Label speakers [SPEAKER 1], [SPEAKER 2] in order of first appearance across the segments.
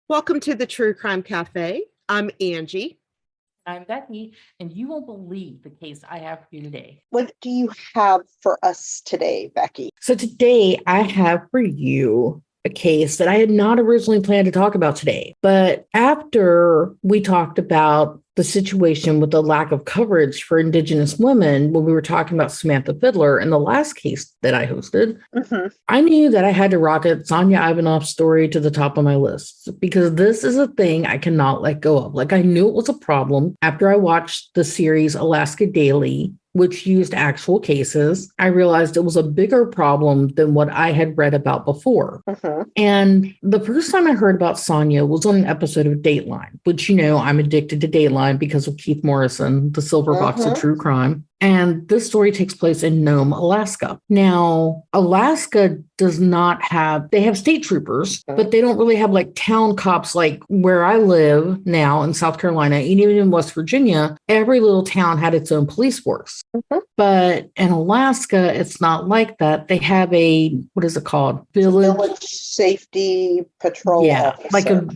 [SPEAKER 1] Welcome to the True Crime Cafe. I'm Angie.
[SPEAKER 2] I'm Becky, and you won't believe the case I have for you today.
[SPEAKER 3] What do you have for us today, Becky?
[SPEAKER 2] So today I have for you a case that I had not originally planned to talk about today. But after we talked about the situation with the lack of coverage for Indigenous women when we were talking about Samantha Fiddler in the last case that I hosted, I knew that I had to rocket Sonya Ivanoff's story to the top of my list because this is a thing I cannot let go of. Like, I knew it was a problem after I watched the series Alaska Daily, which used actual cases. I realized it was a bigger problem than what I had read about before. And the first time I heard about Sonya was on an episode of Dateline, which, you know, I'm addicted to Dateline because of Keith Morrison, the silver box of true crime. And this story takes place in Nome, Alaska. Now, Alaska does not have, they have state troopers, but they don't really have like town cops like where I live now in South Carolina. And even in West Virginia, every little town had its own police force. But in Alaska, it's not like that. They have a, what is it called?
[SPEAKER 3] Village Safety Patrol Officer.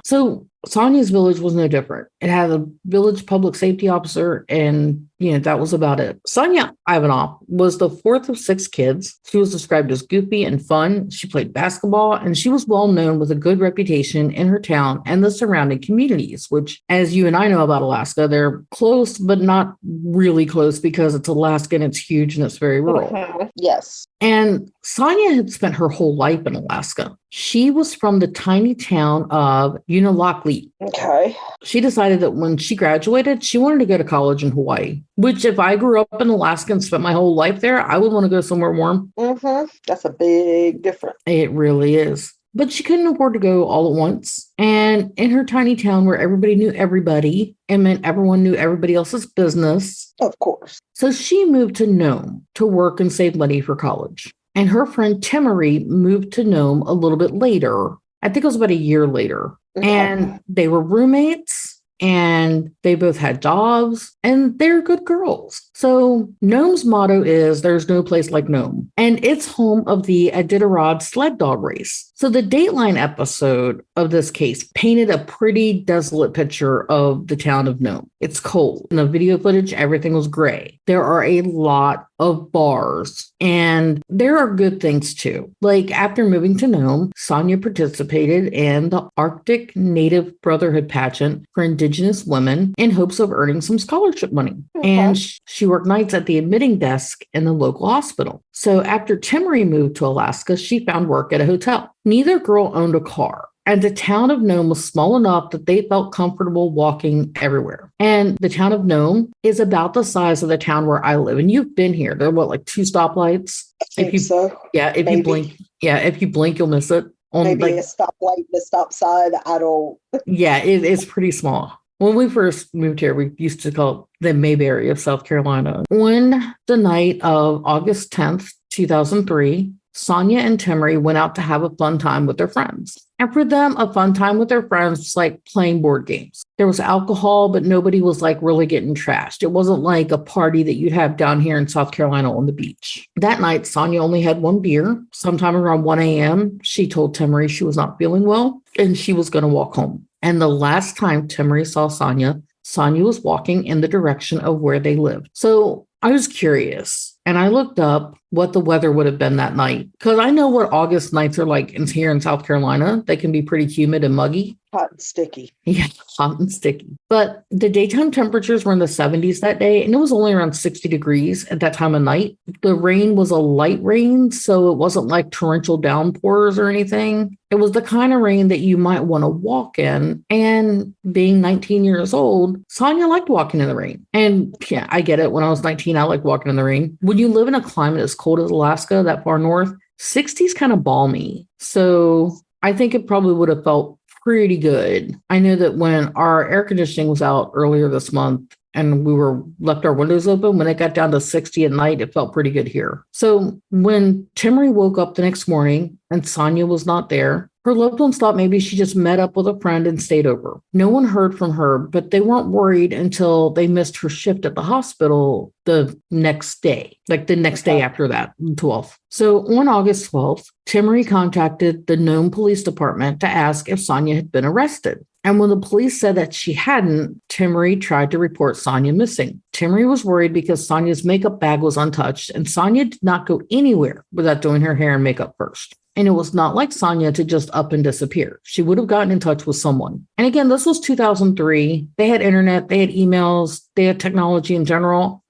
[SPEAKER 2] So Sonya's village was no different. It had a village public safety officer, and that was about it. Sonya Ivanoff was the fourth of six kids. She was described as goofy and fun. She played basketball, and she was well known with a good reputation in her town and the surrounding communities, which, as you and I know about Alaska, they're close, but not really close because it's Alaska and it's huge and it's very rural.
[SPEAKER 3] Yes.
[SPEAKER 2] And Sonya had spent her whole life in Alaska. She was from the tiny town of Unalakleet.
[SPEAKER 3] Okay.
[SPEAKER 2] She decided that when she graduated, she wanted to go to college in Hawaii, which if I grew up in Alaska and spent my whole life there, I would want to go somewhere warm.
[SPEAKER 3] That's a big difference.
[SPEAKER 2] It really is. But she couldn't afford to go all at once. And in her tiny town where everybody knew everybody, it meant everyone knew everybody else's business.
[SPEAKER 3] Of course.
[SPEAKER 2] So she moved to Nome to work and save money for college. And her friend Timory moved to Nome a little bit later. I think it was about a year later. And they were roommates. And they both had jobs, and they're good girls. So Nome's motto is there's no place like Nome, and it's home of the Iditarod sled dog race. So the Dateline episode of this case painted a pretty desolate picture of the town of Nome. It's cold. In the video footage, everything was gray. There are a lot of bars, and there are good things too. Like after moving to Nome, Sonya participated in the Arctic Native Brotherhood pageant for Indigenous women in hopes of earning some scholarship money. And she worked nights at the admitting desk in the local hospital. So after Timory moved to Alaska, she found work at a hotel. Neither girl owned a car. And the town of Nome was small enough that they felt comfortable walking everywhere. And the town of Nome is about the size of the town where I live. And you've been here. There are like two stoplights?
[SPEAKER 3] I think so.
[SPEAKER 2] Yeah, if you blink. Yeah, if you blink, you'll miss it.
[SPEAKER 3] Maybe a stoplight and a stop sign. I don't.
[SPEAKER 2] Yeah, it's pretty small. When we first moved here, we used to call it the Mayberry of South Carolina. On the night of August 10th, 2003, Sonya and Timory went out to have a fun time with their friends. And for them, a fun time with their friends was like playing board games. There was alcohol, but nobody was like really getting trashed. It wasn't like a party that you'd have down here in South Carolina on the beach. That night, Sonya only had one beer. Sometime around 1 a.m., she told Timory she was not feeling well and she was going to walk home. And the last time Timory saw Sonya, Sonya was walking in the direction of where they lived. So I was curious and I looked up what the weather would have been that night because I know what August nights are like here in South Carolina. They can be pretty humid and muggy.
[SPEAKER 3] Hot and sticky.
[SPEAKER 2] Yeah, hot and sticky. But the daytime temperatures were in the 70s that day, and it was only around 60 degrees at that time of night. The rain was a light rain, so it wasn't like torrential downpours or anything. It was the kind of rain that you might want to walk in. And being 19 years old, Sonya liked walking in the rain. And yeah, I get it. When I was 19, I liked walking in the rain. When you live in a climate as cold as Alaska, that far north, 60 is kind of balmy. So I think it probably would have felt pretty good. I know that when our air conditioning was out earlier this month and we left our windows open, when it got down to 60 at night, it felt pretty good here. So when Timory woke up the next morning and Sonya was not there, Her loved ones thought maybe she just met up with a friend and stayed over. No one heard from her, but they weren't worried until they missed her shift at the hospital the next day, like the next day after that, 12th. So on August 12th, Timory contacted the Nome Police Department to ask if Sonya had been arrested. And when the police said that she hadn't, Timory tried to report Sonya missing. Timory was worried because Sonya's makeup bag was untouched, and Sonya did not go anywhere without doing her hair and makeup first. And it was not like Sonya to just up and disappear. She would have gotten in touch with someone. And again, this was 2003. They had internet, they had emails, they had technology in general.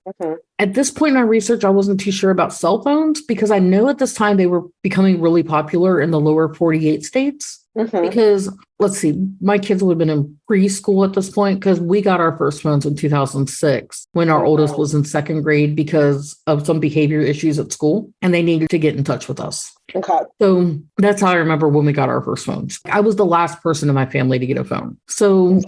[SPEAKER 2] At this point in my research, I wasn't too sure about cell phones because I know at this time they were becoming really popular in the lower 48 states. Because let's see, my kids would have been in preschool at this point because we got our first phones in 2006 when our oldest was in second grade because of some behavior issues at school and they needed to get in touch with us. So that's how I remember when we got our first phones. I was the last person in my family to get a phone. So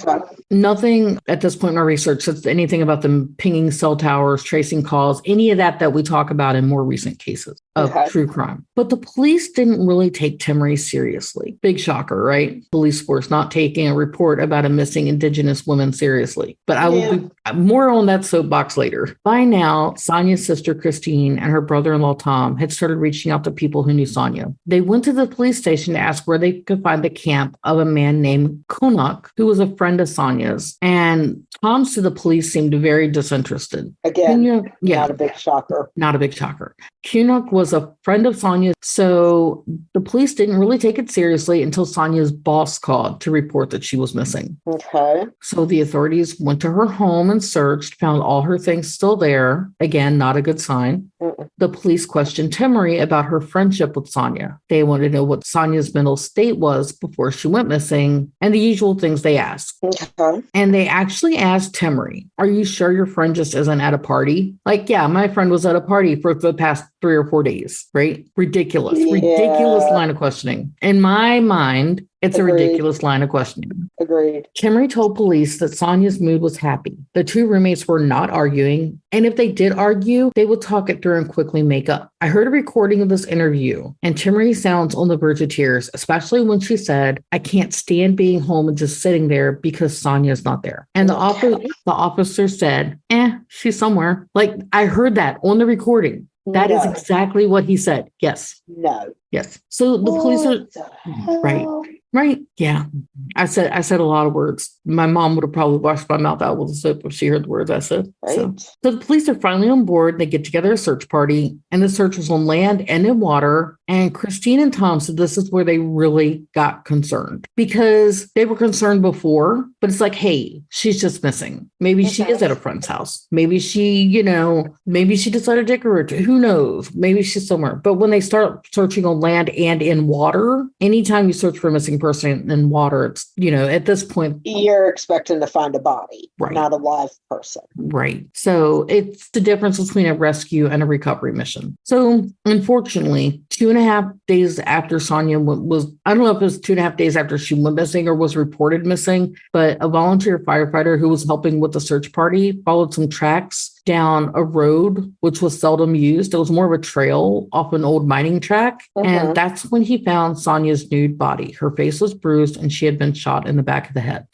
[SPEAKER 2] nothing at this point in my research says anything about them pinging cell towers, tracing calls, any of that we talk about in more recent cases of true crime. But the police didn't really take Timory seriously. Big shocker, right? Police force not taking a report about a missing Indigenous woman seriously. But I will be more on that soapbox later. By now, Sonya's sister Christine and her brother-in-law Tom had started reaching out to people who knew Sonya. They went to the police station to ask where they could find the camp of a man named Kunuk, who was a friend of Sonya's. And Tom to the police seemed very disinterested.
[SPEAKER 3] Again, not a big shocker.
[SPEAKER 2] Not a big shocker. Kunuk was a friend of Sonya's, so the police didn't really take it seriously until Sonya's boss called to report that she was missing. So the authorities went to her home and searched, found all her things still there. Again, not a good sign. The police questioned Timory about her friendship with Sonya. They wanted to know what Sonya's mental state was before she went missing and the usual things they asked. And they actually asked Timory, "Are you sure your friend just isn't at a party?" Like, yeah, my friend was at a party for the past 3 or 4 days, right? Ridiculous line of questioning. In my mind, it's a ridiculous line of questioning.
[SPEAKER 3] Agreed.
[SPEAKER 2] Timory told police that Sonya's mood was happy. The two roommates were not arguing. And if they did argue, they would talk it through and quickly make up. I heard a recording of this interview, and Timory sounds on the verge of tears, especially when she said, "I can't stand being home and just sitting there because Sonya's not there." And the officer said, she's somewhere. Like, I heard that on the recording. That is exactly what he said. Yes. Yes. So the police are right. Yeah. I said a lot of words. My mom would have probably washed my mouth out with a soap if she heard the words I said. So the police are finally on board. They get together a search party, and the search was on land and in water. And Christine and Tom said this is where they really got concerned because they were concerned before, but it's like, hey, she's just missing. Maybe she is at a friend's house. Maybe she, maybe she decided to take a road trip. Who knows? Maybe she's somewhere. But when they start searching on land and in water, anytime you search for a missing person in water, it's, at this point,
[SPEAKER 3] you're expecting to find a body, not a live person.
[SPEAKER 2] Right. So it's the difference between a rescue and a recovery mission. So unfortunately, 2.5 days after Sonya I don't know if it was 2.5 days after she went missing or was reported missing, but a volunteer firefighter who was helping with the search party followed some tracks down a road, which was seldom used. It was more of a trail off an old mining track. And that's when he found Sonya's nude body. Her face was bruised and she had been shot in the back of the head.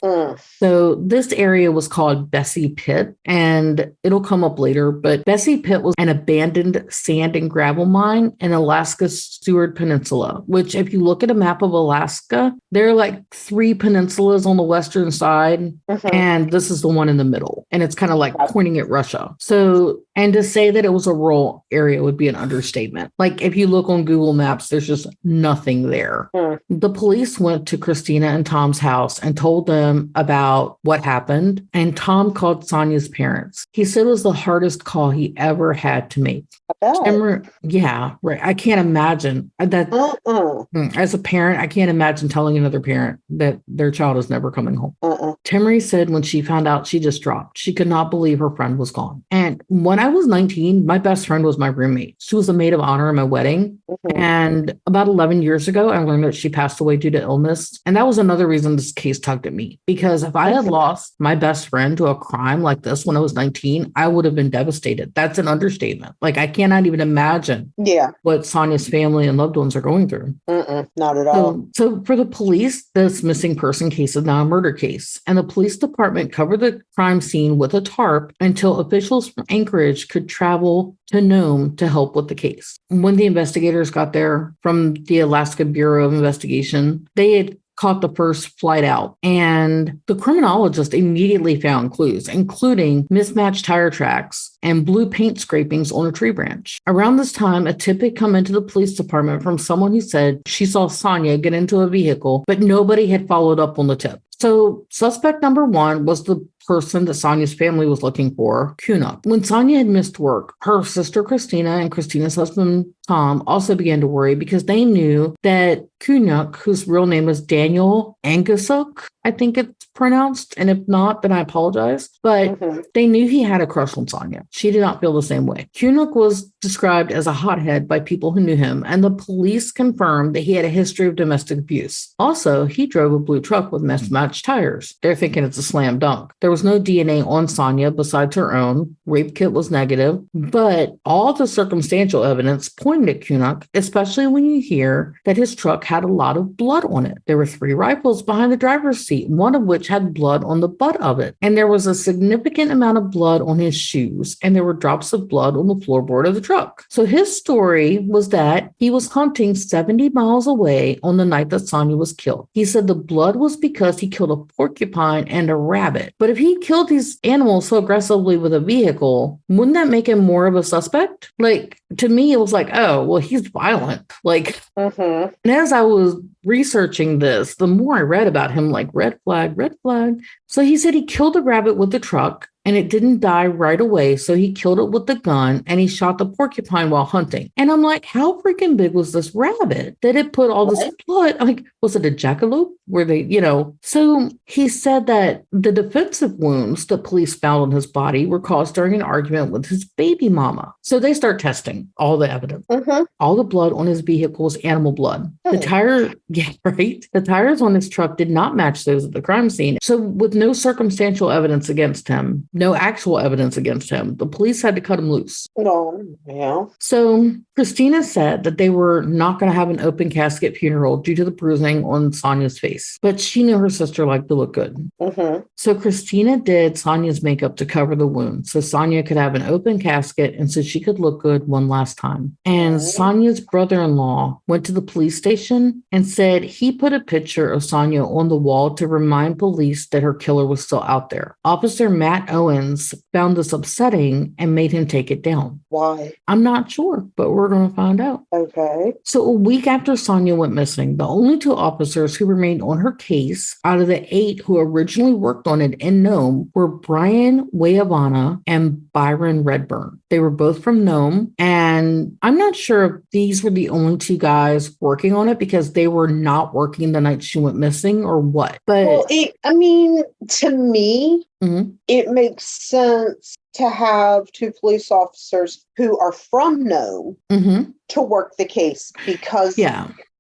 [SPEAKER 2] So this area was called Bessie Pit, and it'll come up later, but Bessie Pit was an abandoned sand and gravel mine in Alaska's Seward Peninsula, which if you look at a map of Alaska, there are like 3 peninsulas on the western side, and this is the one in the middle. And it's kind of like pointing at Russia. So, and to say that it was a rural area would be an understatement. Like if you look on Google Maps, there's just nothing there. The police went to Christina and Tom's house and told them about what happened. And Tom called Sonya's parents. He said it was the hardest call he ever had to make. Yeah, right. I can't imagine that. As a parent, I can't imagine telling another parent that their child is never coming home. Timmery said when she found out, she just dropped. She could not believe her friend was gone. And when I was 19, my best friend was my roommate. She was a maid of honor in my wedding. And about 11 years ago, I learned that she passed away due to illness. And that was another reason this case tugged at me. Because if I had lost my best friend to a crime like this when I was 19, I would have been devastated. That's an understatement. Like, I cannot even imagine what Sonya's family and loved ones are going through.
[SPEAKER 3] Not at all.
[SPEAKER 2] So for the police, this missing person case is now a murder case. And the police department covered the crime scene with a tarp until officials from Anchorage could travel to Nome to help with the case. When the investigators got there from the Alaska Bureau of Investigation, they had caught the first flight out, and the criminologist immediately found clues, including mismatched tire tracks and blue paint scrapings on a tree branch. Around this time, a tip had come into the police department from someone who said she saw Sonya get into a vehicle, but nobody had followed up on the tip. So suspect number one was the person that Sonya's family was looking for, Kunuk. When Sonya had missed work, her sister Christina and Christina's husband Tom also began to worry because they knew that Kunuk, whose real name is Daniel Angusuk, I think it's pronounced, and if not, then I apologize, but they knew he had a crush on Sonya. She did not feel the same way. Kunuk was described as a hothead by people who knew him, and the police confirmed that he had a history of domestic abuse. Also, he drove a blue truck with mismatched tires. They're thinking it's a slam dunk. There was no DNA on Sonya besides her own. Rape kit was negative, but all the circumstantial evidence pointed at Kunuk, especially when you hear that his truck had a lot of blood on it. There were 3 rifles behind the driver's seat, one of which had blood on the butt of it. And there was a significant amount of blood on his shoes, and there were drops of blood on the floorboard of the truck. So his story was that he was hunting 70 miles away on the night that Sonya was killed. He said the blood was because he killed a porcupine and a rabbit. But if he killed these animals so aggressively with a vehicle, wouldn't that make him more of a suspect? Like, to me, it was like, oh, well, he's violent. Like, and as I was researching this, the more I read about him, like red flag, red flag. So he said he killed a rabbit with the truck and it didn't die right away. So he killed it with the gun and he shot the porcupine while hunting. And I'm like, how freaking big was this rabbit that it put all this blood? Like, was it a jackalope? Were they, So he said that the defensive wounds that police found on his body were caused during an argument with his baby mama. So they start testing all the evidence. All the blood on his vehicle was animal blood. The tires on his truck did not match those at the crime scene. So with no circumstantial evidence against him, no actual evidence against him, the police had to cut him loose. So Christina said that they were not going to have an open casket funeral due to the bruising on Sonya's face, but she knew her sister liked to look good. So Christina did Sonya's makeup to cover the wound so Sonya could have an open casket and so she could look good one last time. And Sonya's brother-in-law went to the police station and said he put a picture of Sonya on the wall to remind police that her killer was still out there. Officer Matt Owens found this upsetting and made him take it down.
[SPEAKER 3] Why?
[SPEAKER 2] I'm not sure, but we're going to find out.
[SPEAKER 3] Okay.
[SPEAKER 2] So a week after Sonya went missing, the only 2 officers who remained on her case out of the 8 who originally worked on it in Nome were Brian Wayavana and Byron Redburn. They were both from Nome, and I'm not sure if these were the only 2 guys working on it because they were not working the night she went missing or what. But
[SPEAKER 3] to me, it makes sense to have 2 police officers who are from Nome to work the case because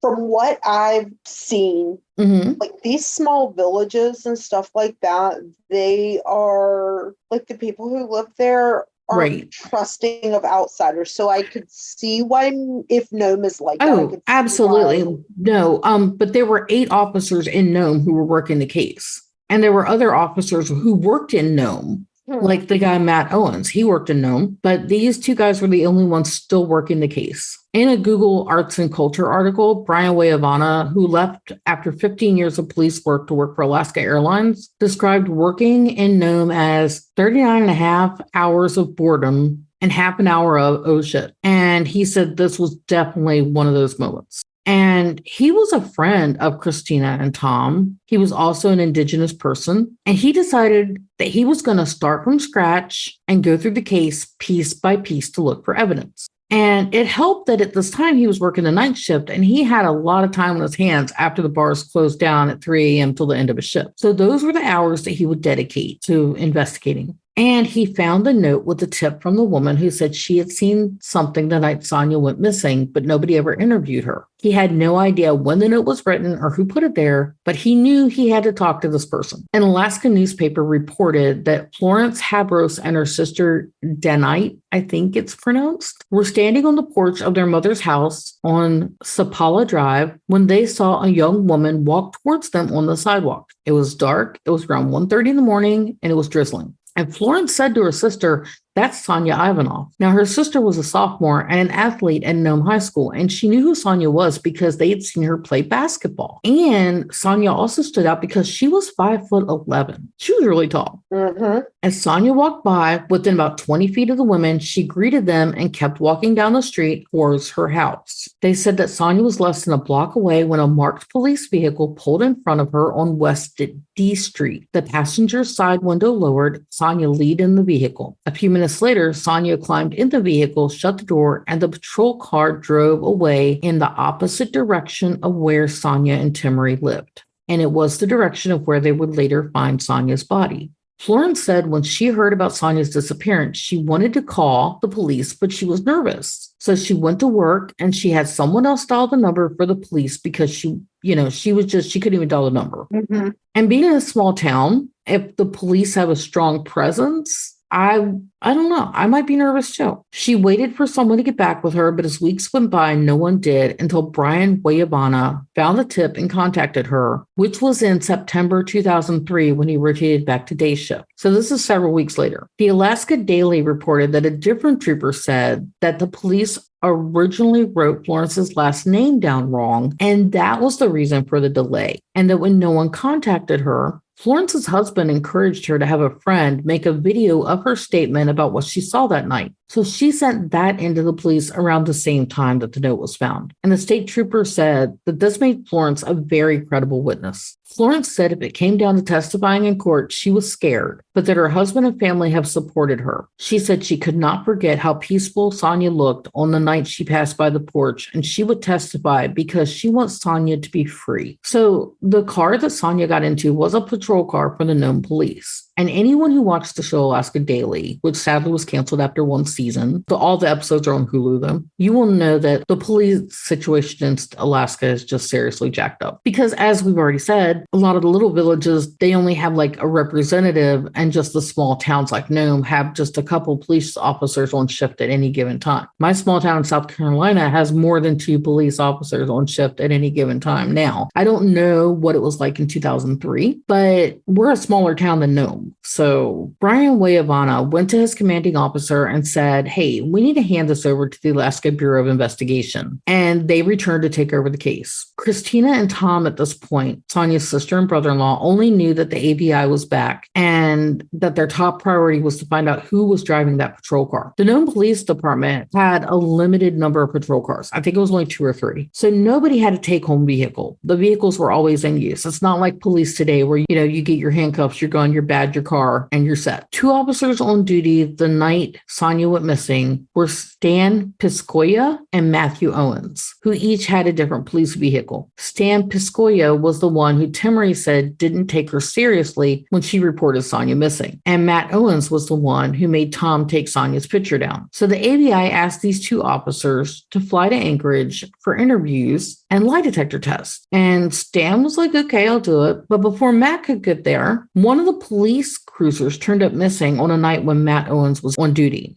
[SPEAKER 3] from what I've seen, like these small villages and stuff like that, they are like the people who live there aren't trusting of outsiders. So I could see why, if Nome is like that.
[SPEAKER 2] Oh, absolutely. No. But there were 8 officers in Nome who were working the case. And there were other officers who worked in Nome, like the guy Matt Owens. He worked in Nome, but these 2 guys were the only ones still working the case. In a Google Arts and Culture article, Brian Wayavana, who left after 15 years of police work to work for Alaska Airlines, described working in Nome as 39 and a half hours of boredom and half an hour of, oh shit. And he said this was definitely one of those moments. And he was a friend of Christina and Tom. He was also an Indigenous person. And he decided that he was going to start from scratch and go through the case piece by piece to look for evidence. And it helped that at this time he was working the night shift and he had a lot of time on his hands after the bars closed down at 3 a.m. till the end of his shift. So those were the hours that he would dedicate to investigating. And he found a note with a tip from the woman who said she had seen something the night Sonya went missing, but nobody ever interviewed her. He had no idea when the note was written or who put it there, but he knew he had to talk to this person. An Alaska newspaper reported that Florence Habros and her sister Denite, I think it's pronounced, were standing on the porch of their mother's house on Sapala Drive when they saw a young woman walk towards them on the sidewalk. It was dark. It was around 1:30 in the morning and it was drizzling. And Florence said to her sister, "That's Sonya Ivanoff." Now, her sister was a sophomore and an athlete at Nome High School, and she knew who Sonya was because they had seen her play basketball. And Sonya also stood out because she was 5'11". She was really tall. Mm-hmm. As Sonya walked by, within about 20 feet of the women, she greeted them and kept walking down the street towards her house. They said that Sonya was less than a block away when a marked police vehicle pulled in front of her on West D Street. The passenger's side window lowered, Sonya leaned in the vehicle. A few minutes later, Sonya climbed in the vehicle, shut the door, and the patrol car drove away in the opposite direction of where Sonya and Timory lived. And it was the direction of where they would later find Sonya's body. Florence said when she heard about Sonya's disappearance, she wanted to call the police, but she was nervous. So she went to work and she had someone else dial the number for the police because she couldn't even dial the number. Mm-hmm. And being in a small town, if the police have a strong presence, I don't know. I might be nervous too. She waited for someone to get back with her, but as weeks went by, no one did until Brian Wayabana found the tip and contacted her, which was in September 2003 when he rotated back to day shift. So this is several weeks later. The Alaska Daily reported that a different trooper said that the police originally wrote Florence's last name down wrong, and that was the reason for the delay. And that when no one contacted her, Florence's husband encouraged her to have a friend make a video of her statement about what she saw that night. So she sent that into the police around the same time that the note was found. And the state trooper said that this made Florence a very credible witness. Florence said if it came down to testifying in court, she was scared, but that her husband and family have supported her. She said she could not forget how peaceful Sonya looked on the night she passed by the porch, and she would testify because she wants Sonya to be free. So the car that Sonya got into was a patrol car for the Nome police. And anyone who watched the show Alaska Daily, which sadly was canceled after one season, all the episodes are on Hulu though, you will know that the police situation in Alaska is just seriously jacked up. Because as we've already said, a lot of the little villages, they only have like a representative, and just the small towns like Nome have just a couple police officers on shift at any given time. My small town in South Carolina has more than 2 police officers on shift at any given time now. I don't know what it was like in 2003, but we're a smaller town than Nome. So Brian Wayavana went to his commanding officer and said, "Hey, we need to hand this over to the Alaska Bureau of Investigation." And they returned to take over the case. Christina and Tom at this point, Sonya's sister and brother-in-law, only knew that the ABI was back and that their top priority was to find out who was driving that patrol car. The Nome Police Department had a limited number of patrol cars. I think it was only 2 or 3. So nobody had a take-home vehicle. The vehicles were always in use. It's not like police today where, you get your handcuffs, your gun, your badge, your car, and you're set. 2 officers on duty the night Sonya went missing were Stan Piscoya and Matthew Owens, who each had a different police vehicle. Stan Piscoya was the one who Timory said didn't take her seriously when she reported Sonya missing. And Matt Owens was the one who made Tom take Sonya's picture down. So the ABI asked these 2 officers to fly to Anchorage for interviews and lie detector tests. And Stan was like, "Okay, I'll do it." But before Matt could get there, one of the police cruisers turned up missing on a night when Matt Owens was on duty.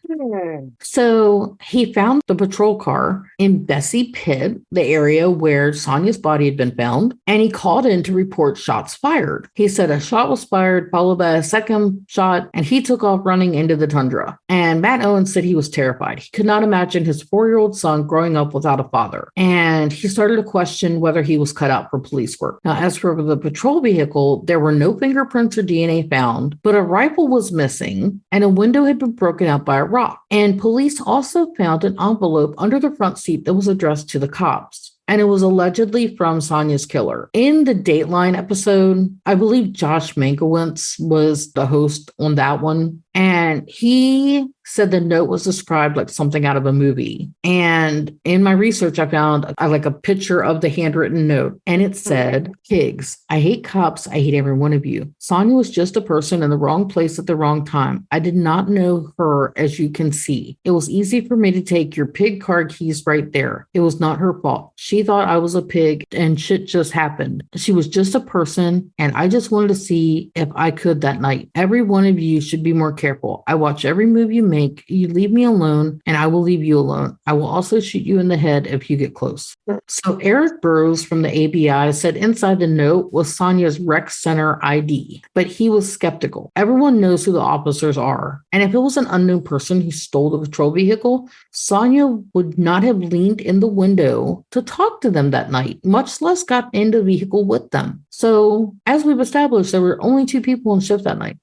[SPEAKER 2] So he found the patrol car in Bessie Pit, the area where Sonya's body had been found, and he called in to report shots fired. He said a shot was fired, followed by a second shot, and he took off running into the tundra. And Matt Owens said he was terrified. He could not imagine his 4-year-old son growing up without a father. And he started to question whether he was cut out for police work. Now, as for the patrol vehicle, there were no fingerprints or DNA found, but a rifle was missing, and a window had been broken out by a rock. And police also found an envelope under the front seat that was addressed to the cops. And it was allegedly from Sonya's killer. In the Dateline episode, I believe Josh Mankiewicz was the host on that one. And he said the note was described like something out of a movie. And in my research, I found like a picture of the handwritten note, and it said, "Higgs, I hate cops. I hate every one of you. Sonya was just a person in the wrong place at the wrong time. I did not know her, as you can see. It was easy for me to take your pig car keys right there. It was not her fault. She thought I was a pig and shit just happened. She was just a person, and I just wanted to see if I could that night. Every one of you should be more careful. I watch every move you make. You leave me alone, and I will leave you alone. I will also shoot you in the head if you get close." So Eric Burrows from the ABI said inside the note was Sonya's rec center ID, but he was skeptical. Everyone knows who the officers are, and if it was an unknown person who stole the patrol vehicle, Sonya would not have leaned in the window to talk to them that night, much less got into the vehicle with them. So as we've established, there were only 2 people on shift that night.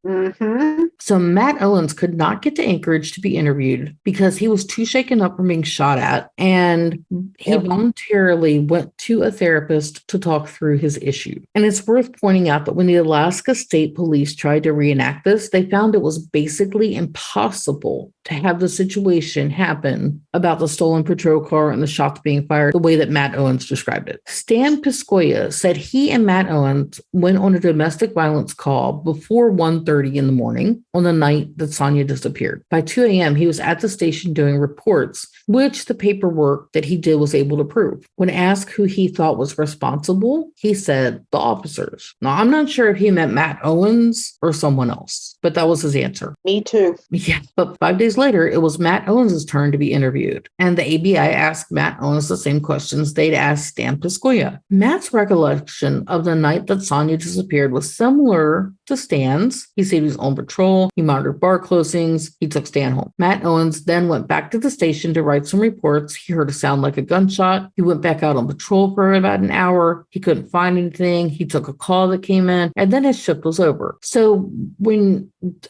[SPEAKER 2] So Matt Owens could not get to Anchorage to be interviewed because he was too shaken up from being shot at, and he voluntarily went to a therapist to talk through his issue. And it's worth pointing out that when the Alaska State Police tried to reenact this, they found it was basically impossible to have the situation happen about the stolen patrol car and the shots being fired the way that Matt Owens described it. Stan Piscoya said he and Matt Owens went on a domestic violence call before 1:30 in the morning on the night that Sonya disappeared. By 2 a.m., he was at the station doing reports, which the paperwork that he did was able to prove. When asked who he thought was responsible, he said the officers. Now, I'm not sure if he meant Matt Owens or someone else, but that was his answer.
[SPEAKER 3] Me too.
[SPEAKER 2] Yeah, but 5 days later, it was Matt Owens' turn to be interviewed, and the ABI asked Matt Owens the same questions they'd asked Stan Piscoya. Matt's recollection of the night that Sonya disappeared was similar to Stan's. He said he was on patrol, he monitored bar closings, he took Stan home. Matt Owens then went back to the station to write some reports. He heard a sound like a gunshot. He went back out on patrol for about an hour. He couldn't find anything. He took a call that came in, and then his shift was over. So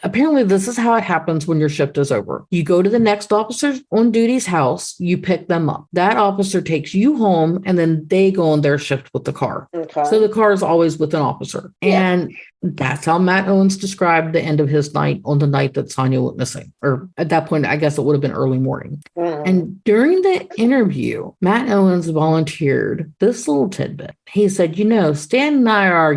[SPEAKER 2] apparently this is how it happens when your shift is over. You go to the next officer on duty's house, you pick them up. That officer takes you home, and then they go on their shift with the car. Okay. So the car is always with an officer. Yeah. And that's how Matt Owens described the end of his night on the night that Sonya went missing. Or at that point, I guess it would have been early morning. And during the interview, Matt Owens volunteered this little tidbit. He said, Stan and I are,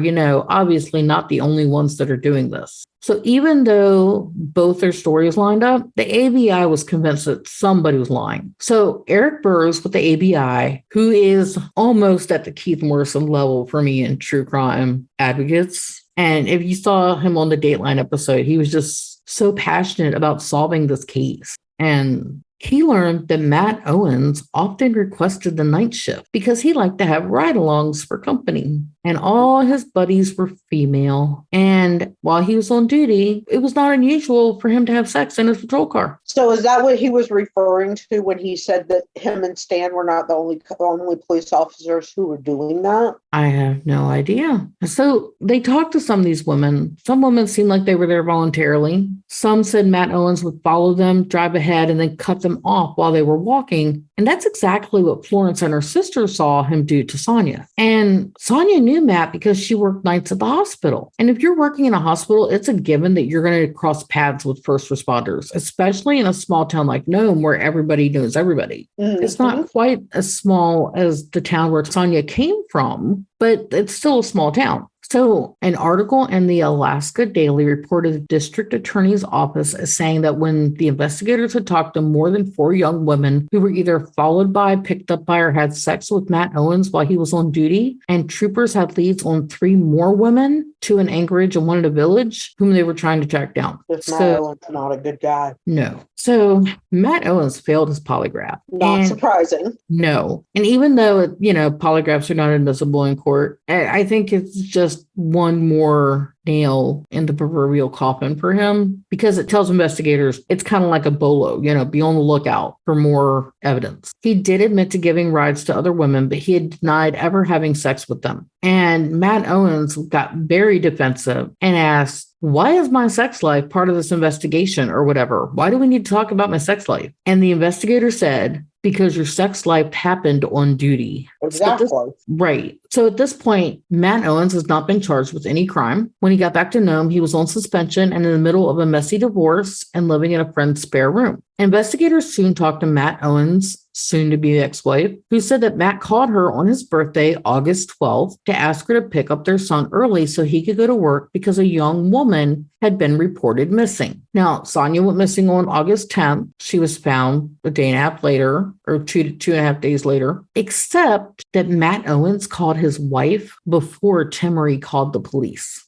[SPEAKER 2] obviously not the only ones that are doing this. So even though both their stories lined up, the ABI was convinced that somebody was lying. So Eric Burrows with the ABI, who is almost at the Keith Morrison level for me in true crime advocates. And if you saw him on the Dateline episode, he was just so passionate about solving this case. And he learned that Matt Owens often requested the night shift because he liked to have ride-alongs for company. And all his buddies were female. And while he was on duty, it was not unusual for him to have sex in his patrol car.
[SPEAKER 3] So is that what he was referring to when he said that him and Stan were not the only police officers who were doing that?
[SPEAKER 2] I have no idea. So they talked to some of these women. Some women seemed like they were there voluntarily. Some said Matt Owens would follow them, drive ahead, and then cut them off while they were walking. And that's exactly what Florence and her sister saw him do to Sonya. And Sonya knew Matt because she worked nights at the hospital. And if you're working in a hospital, it's a given that you're going to cross paths with first responders, especially in a small town like Nome where everybody knows everybody. Mm-hmm. It's not quite as small as the town where Sonya came from, but it's still a small town. So an article in the Alaska Daily reported the district attorney's office as saying that when the investigators had talked to more than 4 young women who were either followed by, picked up by, or had sex with Matt Owens while he was on duty, and troopers had leads on 3 more women, 2 in Anchorage and 1 in a village, whom they were trying to track down.
[SPEAKER 3] Matt Owens not a good guy.
[SPEAKER 2] No. So Matt Owens failed his polygraph.
[SPEAKER 3] Not surprising.
[SPEAKER 2] No. And even though, polygraphs are not admissible in court, I think it's just one more nail in the proverbial coffin for him, because it tells investigators it's kind of like a bolo, be on the lookout for more evidence. He did admit to giving rides to other women, but he had denied ever having sex with them. And Matt Owens got very defensive and asked, why is my sex life part of this investigation or whatever? Why do we need to talk about my sex life? And the investigator said, because your sex life happened on duty.
[SPEAKER 3] Exactly.
[SPEAKER 2] Right. So at this point, Matt Owens has not been charged with any crime. When he got back to Nome, he was on suspension and in the middle of a messy divorce and living in a friend's spare room. Investigators soon talked to Matt Owens, soon-to-be ex-wife, who said that Matt called her on his birthday, August 12th, to ask her to pick up their son early so he could go to work because a young woman had been reported missing. Now, Sonya went missing on August 10th. She was found a day and a half later, or two and a half days later, except that Matt Owens called his wife before Timory called the police.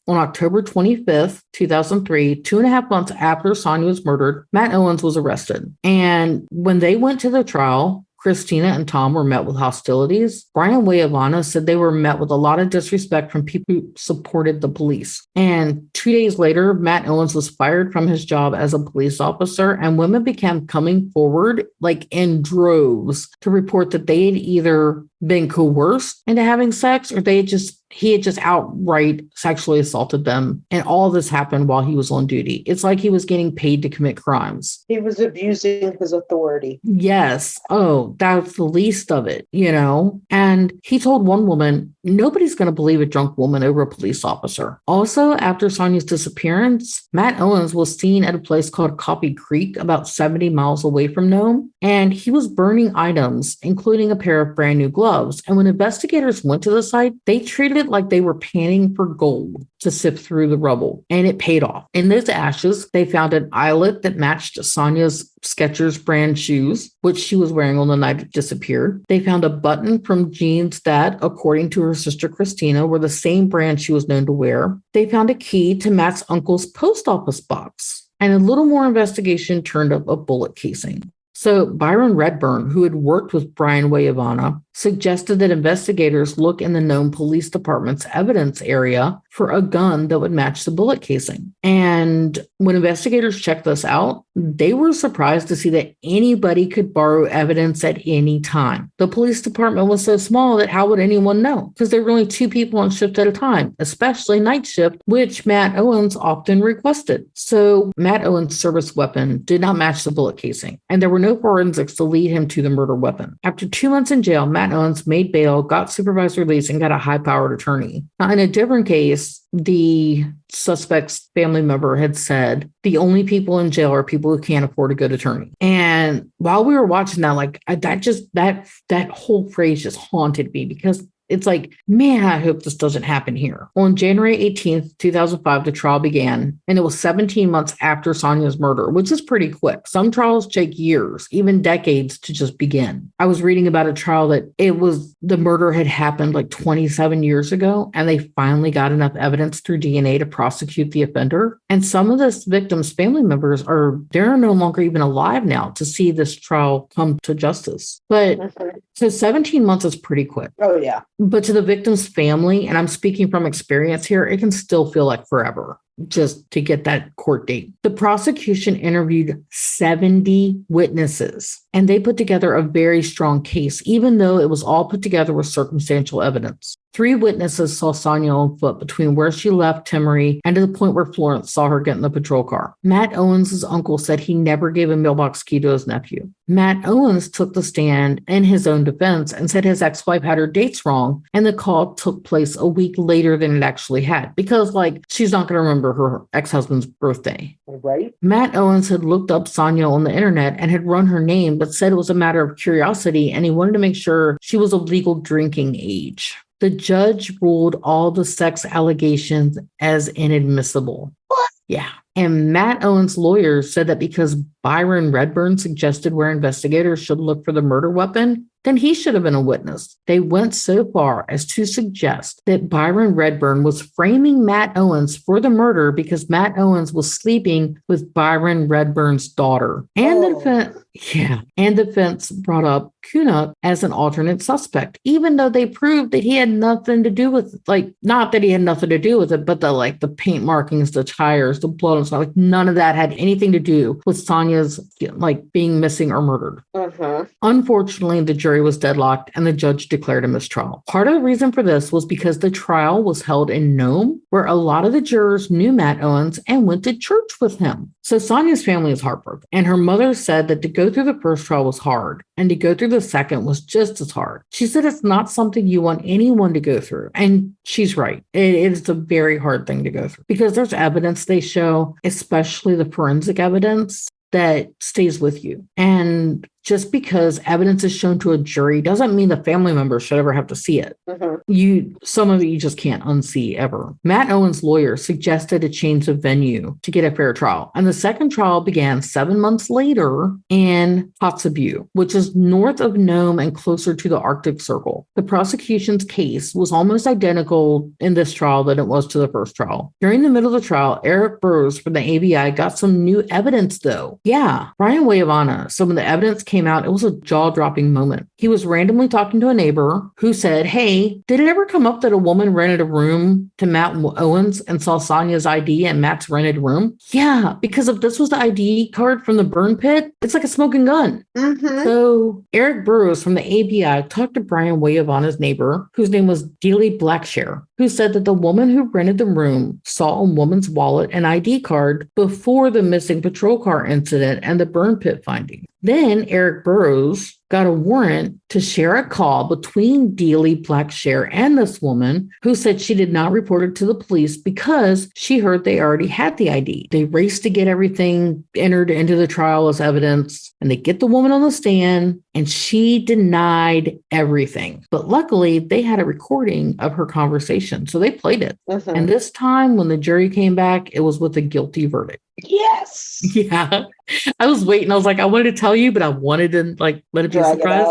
[SPEAKER 2] On October 25th, 2003, 2.5 months after Sonya was murdered, Matt Owens was arrested. And when they went to the trial, Christina and Tom were met with hostilities. Brian Ivanoff said they were met with a lot of disrespect from people who supported the police. And 2 days later, Matt Owens was fired from his job as a police officer, and women began coming forward like in droves to report that they had either been coerced into having sex or he had just outright sexually assaulted them. And all this happened while he was on duty. It's like he was getting paid to commit crimes.
[SPEAKER 3] He was abusing his authority.
[SPEAKER 2] Yes. Oh, that's the least of it, you know? And he told one woman, nobody's going to believe a drunk woman over a police officer. Also, after Sonya's disappearance, Matt Owens was seen at a place called Coffee Creek, about 70 miles away from Nome. And he was burning items, including a pair of brand new gloves. And when investigators went to the site, they treated it like they were panning for gold to sift through the rubble. And it paid off. In those ashes, they found an eyelet that matched Sonya's Skechers brand shoes, which she was wearing on the night it disappeared. They found a button from jeans that, according to her sister Christina, were the same brand she was known to wear. They found a key to Matt's uncle's post office box. And a little more investigation turned up a bullet casing. So Byron Redburn, who had worked with Brian Ivanoff, suggested that investigators look in the Nome Police Department's evidence area for a gun that would match the bullet casing. And when investigators checked this out, they were surprised to see that anybody could borrow evidence at any time. The police department was so small that how would anyone know? Because there were only 2 people on shift at a time, especially night shift, which Matt Owens often requested. So Matt Owens' service weapon did not match the bullet casing, and there were no forensics to lead him to the murder weapon. After 2 months in jail, Matt Owens made bail, got supervised release, and got a high-powered attorney. Now, in a different case, the suspect's family member had said the only people in jail are people who can't afford a good attorney. And while we were watching that, that whole phrase just haunted me because it's like, man, I hope this doesn't happen here. On January 18th, 2005, the trial began, and it was 17 months after Sonya's murder, which is pretty quick. Some trials take years, even decades to just begin. I was reading about a trial that the murder had happened like 27 years ago, and they finally got enough evidence through DNA to prosecute the offender. And some of this victim's family members they're no longer even alive now to see this trial come to justice. But so 17 months is pretty quick.
[SPEAKER 3] Oh, yeah.
[SPEAKER 2] But to the victim's family, and I'm speaking from experience here, it can still feel like forever just to get that court date. The prosecution interviewed 70 witnesses, and they put together a very strong case, even though it was all put together with circumstantial evidence. 3 witnesses saw Sonya on foot between where she left Timory and to the point where Florence saw her get in the patrol car. Matt Owens' uncle said he never gave a mailbox key to his nephew. Matt Owens took the stand in his own defense and said his ex-wife had her dates wrong, and the call took place a week later than it actually had, because she's not going to remember her ex-husband's birthday.
[SPEAKER 3] Right.
[SPEAKER 2] Matt Owens had looked up Sonya on the internet and had run her name, but said it was a matter of curiosity, and he wanted to make sure she was of legal drinking age. The judge ruled all the sex allegations as inadmissible.
[SPEAKER 3] What?
[SPEAKER 2] Yeah. And Matt Owens' lawyer said that because Byron Redburn suggested where investigators should look for the murder weapon, then he should have been a witness. They went so far as to suggest that Byron Redburn was framing Matt Owens for the murder because Matt Owens was sleeping with Byron Redburn's daughter. And the defense brought up Kunuk as an alternate suspect, even though they proved that he had nothing to do with not that he had nothing to do with it, but the paint markings, the tires, the blood, and stuff, none of that had anything to do with Sonya's being missing or murdered. Unfortunately, the jury jury was deadlocked and the judge declared a mistrial. Part of the reason for this was because the trial was held in Nome, where a lot of the jurors knew Matt Owens and went to church with him. So Sonya's family is heartbroken, and her mother said that to go through the first trial was hard, and to go through the second was just as hard. She said it's not something you want anyone to go through, and she's right. It is a very hard thing to go through because there's evidence they show, especially the forensic evidence, that stays with you. And just because evidence is shown to a jury doesn't mean the family members should ever have to see it. Some of it you just can't unsee ever. Matt Owens' lawyer suggested a change of venue to get a fair trial. And the second trial began 7 months later in Kotzebue, which is north of Nome and closer to the Arctic Circle. The prosecution's case was almost identical in this trial than it was to the first trial. During the middle of the trial, Eric Burroughs from the ABI got some new evidence though. Yeah, Brian Ivanoff, some of the evidence came out. It was a jaw-dropping moment. He was randomly talking to a neighbor who said, "Hey, did it ever come up that a woman rented a room to Matt Owens and saw Sonya's ID in Matt's rented room?" Yeah, because if this was the ID card from the burn pit, it's like a smoking gun. So Eric Burroughs from the ABI talked to Brian Ivanoff's neighbor, whose name was Dealey Blackshare, who said that the woman who rented the room saw a woman's wallet and ID card before the missing patrol car incident and the burn pit finding. Then Eric Burroughs got a warrant to share a call between Dealey Blackshare and this woman who said she did not report it to the police because she heard they already had the ID. They raced to get everything entered into the trial as evidence, and they get the woman on the stand, and she denied everything. But luckily, they had a recording of her conversation, so they played it. And this time, when the jury came back, it was with a guilty verdict.
[SPEAKER 3] Yes.
[SPEAKER 2] Yeah. I was waiting. I was like, I wanted to tell you, but I wanted to let it be a surprise.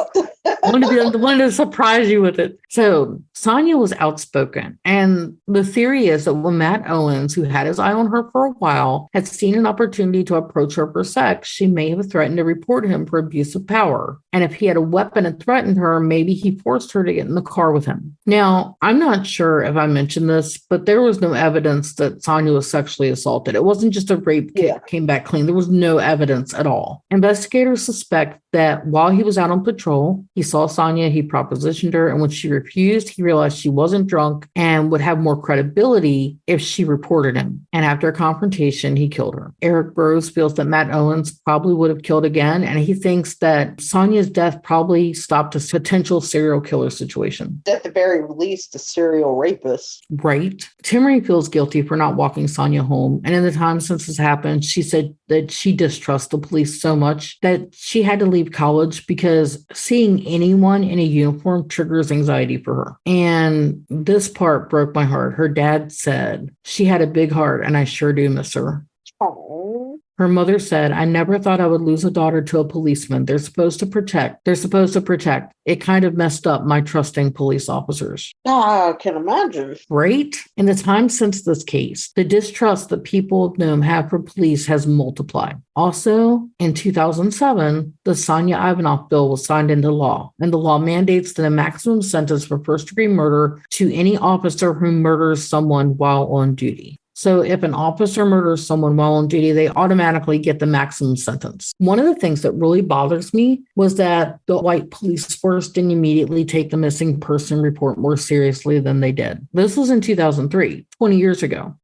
[SPEAKER 2] I wanted to surprise you with it. So Sonya was outspoken. And the theory is that when Matt Owens, who had his eye on her for a while, had seen an opportunity to approach her for sex, she may have threatened to report him for abuse of power. And if he had a weapon and threatened her, maybe he forced her to get in the car with him. Now, I'm not sure if I mentioned this, but there was no evidence that Sonya was sexually assaulted. It wasn't just a rape kit came back clean. There was no evidence at all. Investigators suspect that while he was out on patrol, he saw Sonya, he propositioned her, and when she refused, he realized she wasn't drunk and would have more credibility if she reported him. And after a confrontation, he killed her. Eric Burroughs feels that Matt Owens probably would have killed again, and he thinks that Sonya's death probably stopped a potential serial killer situation.
[SPEAKER 3] At the very least, a serial rapist.
[SPEAKER 2] Right. Timmery feels guilty for not walking Sonya home, and in the time since this happened, she said that she distrusts the police so much that she had to leave college because seeing anyone in a uniform triggers anxiety for her. And this part broke my heart. Her dad said, "She had a big heart, and I sure do miss her."
[SPEAKER 3] Oh.
[SPEAKER 2] Her mother said, "I never thought I would lose a daughter to a policeman. They're supposed to protect. It kind of messed up my trusting police officers."
[SPEAKER 3] I can imagine.
[SPEAKER 2] Right? In the time since this case, the distrust that people of Nome have for police has multiplied. Also, in 2007, the Sonya Ivanoff bill was signed into law, and the law mandates that a maximum sentence for first-degree murder to any officer who murders someone while on duty. So if an officer murders someone while on duty, they automatically get the maximum sentence. One of the things that really bothers me was that the white police force didn't immediately take the missing person report more seriously than they did. This was in 2003, 20 years ago.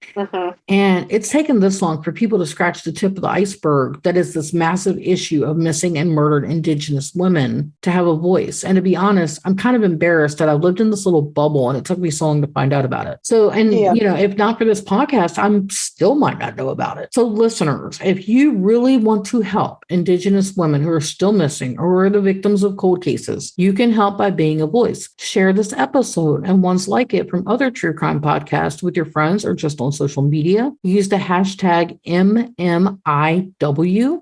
[SPEAKER 2] And it's taken this long for people to scratch the tip of the iceberg that is this massive issue of missing and murdered Indigenous women to have a voice. And to be honest, I'm kind of embarrassed that I lived in this little bubble and it took me so long to find out about it. So, if not for this podcast, I still might not know about it. So listeners, if you really want to help Indigenous women who are still missing or are the victims of cold cases, you can help by being a voice. Share this episode and ones like it from other true crime podcasts with your friends or just on social media. Use the hashtag MMIW.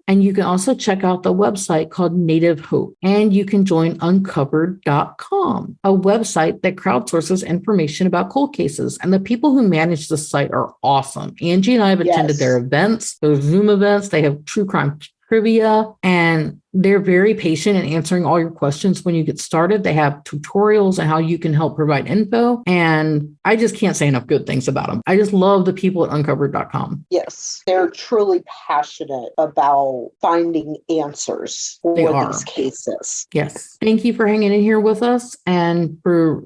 [SPEAKER 2] And you can also check out the website called Native Hope. And you can join uncovered.com, a website that crowdsources information about cold cases. And the people who manage the site are awesome. Angie and I have attended their events, their Zoom events. They have true crime trivia, and They're very patient in answering all your questions when you get started. They have tutorials on how you can help provide info. And I just can't say enough good things about them. I just love the people at uncovered.com.
[SPEAKER 3] Yes, they're truly passionate about finding answers for these cases.
[SPEAKER 2] Yes. Thank you for hanging in here with us, and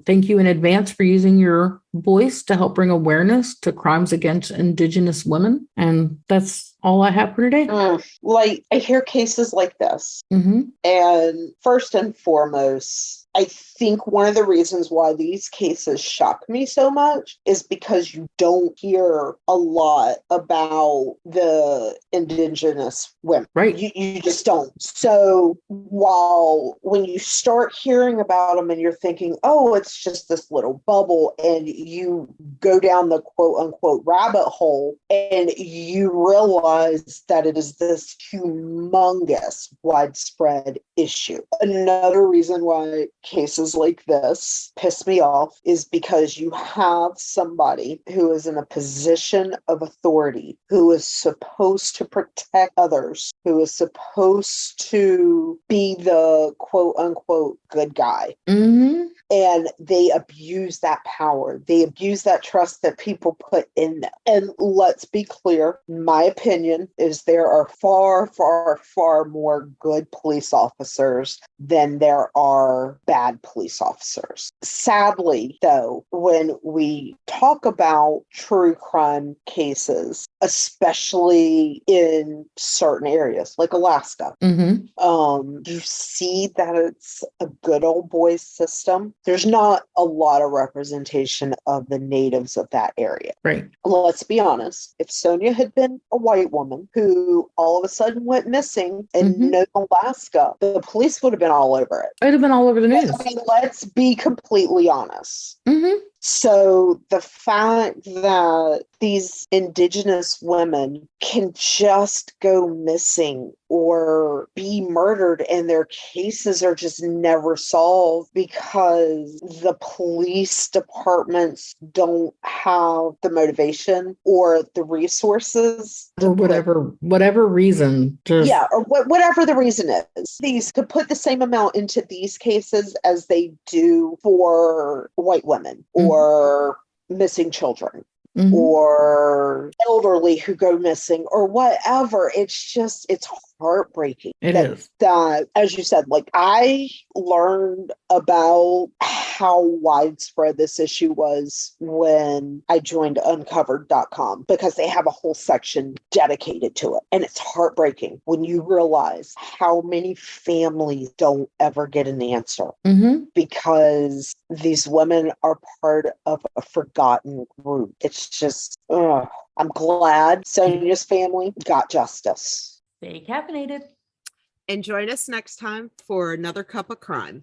[SPEAKER 2] thank you in advance for using your voice to help bring awareness to crimes against Indigenous women. And that's all I have for today.
[SPEAKER 3] Like, I hear cases like this. And first and foremost, I think one of the reasons why these cases shock me so much is because you don't hear a lot about the Indigenous women.
[SPEAKER 2] Right.
[SPEAKER 3] You just don't. So when you start hearing about them and you're thinking, oh, it's just this little bubble, and you go down the quote unquote rabbit hole and you realize that it is this humongous widespread issue. Another reason why cases like this piss me off is because you have somebody who is in a position of authority, who is supposed to protect others, who is supposed to be the quote unquote good guy. And they abuse that power. They abuse that trust that people put in them. And let's be clear, my opinion is there are far, far, far more good police officers than there are bad police officers. Sadly, though, when we talk about true crime cases, especially in certain areas like Alaska, you see that it's a good old boys system. There's not a lot of representation of the natives of that area.
[SPEAKER 2] Right.
[SPEAKER 3] Let's be honest. If Sonya had been a white woman who all of a sudden went missing in Alaska, the police would have been all over it.
[SPEAKER 2] It would have been all over the news.
[SPEAKER 3] I mean, let's be completely honest. So the fact that these Indigenous women can just go missing or be murdered and their cases are just never solved because the police departments don't have the motivation or the resources
[SPEAKER 2] or whatever reason.
[SPEAKER 3] Or whatever the reason is. These could put the same amount into these cases as they do for white women or missing children. Or elderly who go missing or whatever. It's heartbreaking.
[SPEAKER 2] It is.
[SPEAKER 3] That, as you said, like, I learned about how widespread this issue was when I joined uncovered.com, because they have a whole section dedicated to it. And it's heartbreaking when you realize how many families don't ever get an answer because these women are part of a forgotten group. It's just, I'm glad Sonya's family got justice.
[SPEAKER 2] Stay caffeinated.
[SPEAKER 1] And join us next time for another cup of crime.